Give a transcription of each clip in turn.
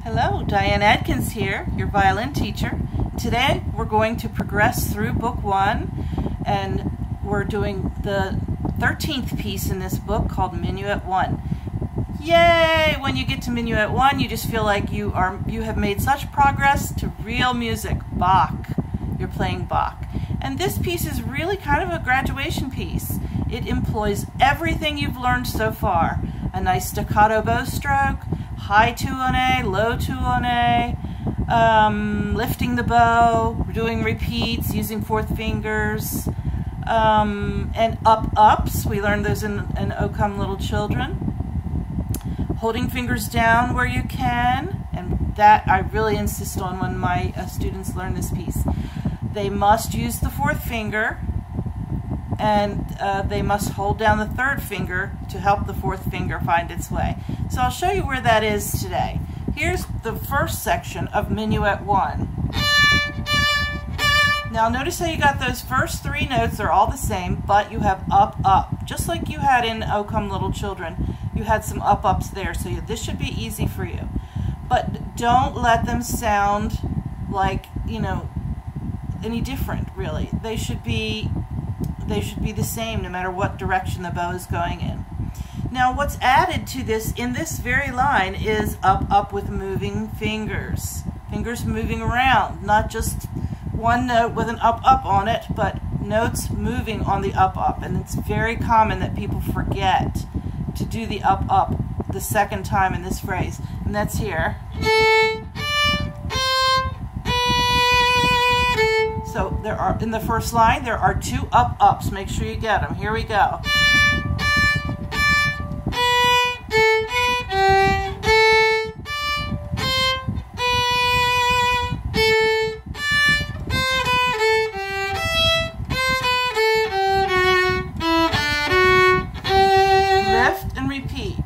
Hello, Diane Adkins here, your violin teacher. Today we're going to progress through Book I, and we're doing the 13th piece in this book called Minuet I. Yay! When you get to Minuet I, you just feel like you have made such progress to real music, Bach. You're playing Bach. And this piece is really kind of a graduation piece. It employs everything you've learned so far. A nice staccato bow stroke, high 2 on A, low 2 on A, lifting the bow, doing repeats, using fourth fingers, and up-ups. We learned those in O Come Little Children. Holding fingers down where you can, and that I really insist on when my students learn this piece. They must use the fourth finger, and they must hold down the third finger to help the fourth finger find its way. So I'll show you where that is today. Here's the first section of Minuet I. Now notice how you got those first three notes are all the same, but you have up, up. Just like you had in O Come Little Children, you had some up, ups there, so this should be easy for you. But don't let them sound like, any different, really. They should be the same no matter what direction the bow is going in. Now what's added to this in this very line is up, up with moving fingers. Fingers moving around, not just one note with an up, up on it, but notes moving on the up, up. And it's very common that people forget to do the up, up the second time in this phrase. And that's here. So there are, in the first line, there are two up-ups. Make sure you get them. Here we go. Lift and repeat.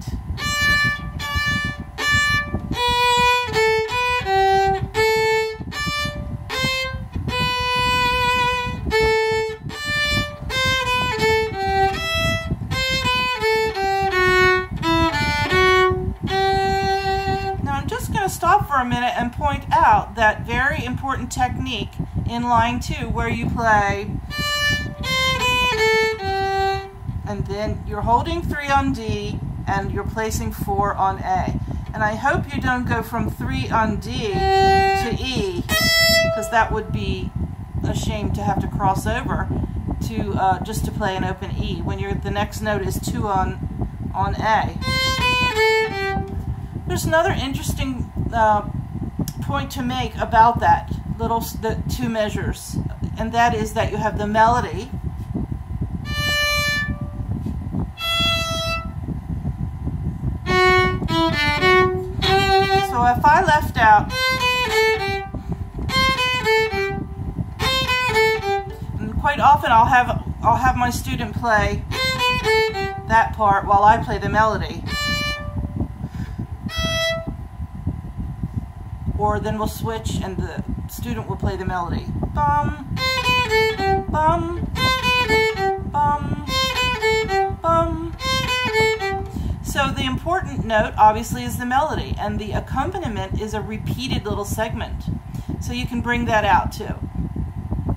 Stop for a minute and point out that very important technique in line 2 where you play and then you're holding 3 on D and you're placing 4 on A. And I hope you don't go from 3 on D to E, because that would be a shame to have to cross over to just to play an open E when the next note is 2 on A. There's another interesting point to make about that the two measures, and that is that you have the melody, so if I left out, and quite often I'll have my student play that part while I play the melody. Or then we'll switch and the student will play the melody. Bum, bum, bum, bum. So the important note obviously is the melody, and the accompaniment is a repeated little segment. So you can bring that out too.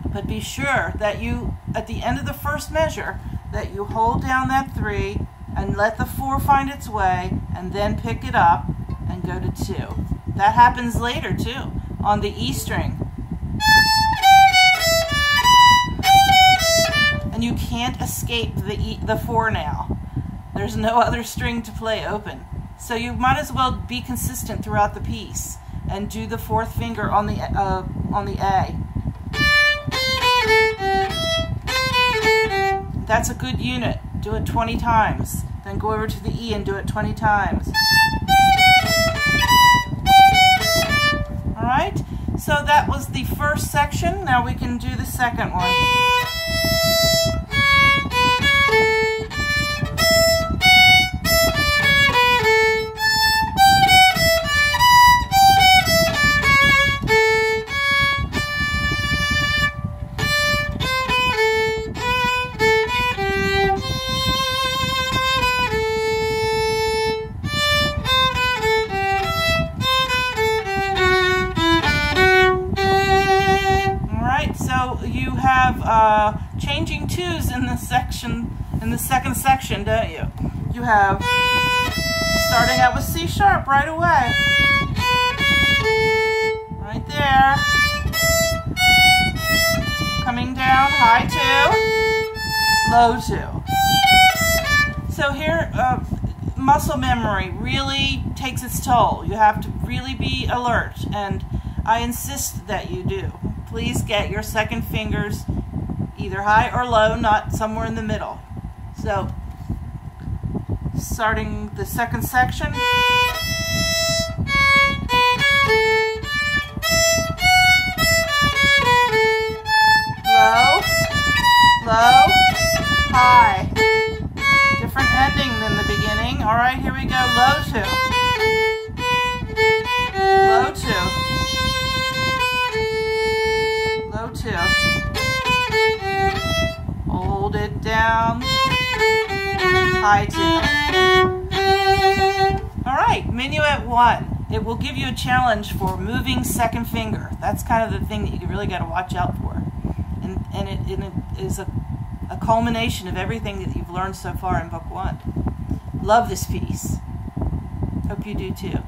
But be sure that you, at the end of the first measure, that you hold down that 3 and let the 4 find its way, and then pick it up and go to 2. That happens later too, on the E string. And you can't escape the 4 now. There's no other string to play open. So you might as well be consistent throughout the piece and do the fourth finger on the A. That's a good unit. Do it 20 times. Then go over to the E and do it 20 times. Alright, so that was the first section. Now we can do the second one. changing twos in the second section, don't you? You have starting out with C sharp right away. Right there. Coming down, high 2, low 2. So here, muscle memory really takes its toll. You have to really be alert, and I insist that you do. Please get your second fingers either high or low, not somewhere in the middle. So, starting the second section. Low, low, high. Different ending than the beginning. All right, here we go. Low 2. Low 2. Low 2. Hold it down. High 2. All right, Minuet I. It will give you a challenge for moving second finger. That's kind of the thing that you really got to watch out for. And it is a culmination of everything that you've learned so far in Book I. Love this piece. Hope you do too.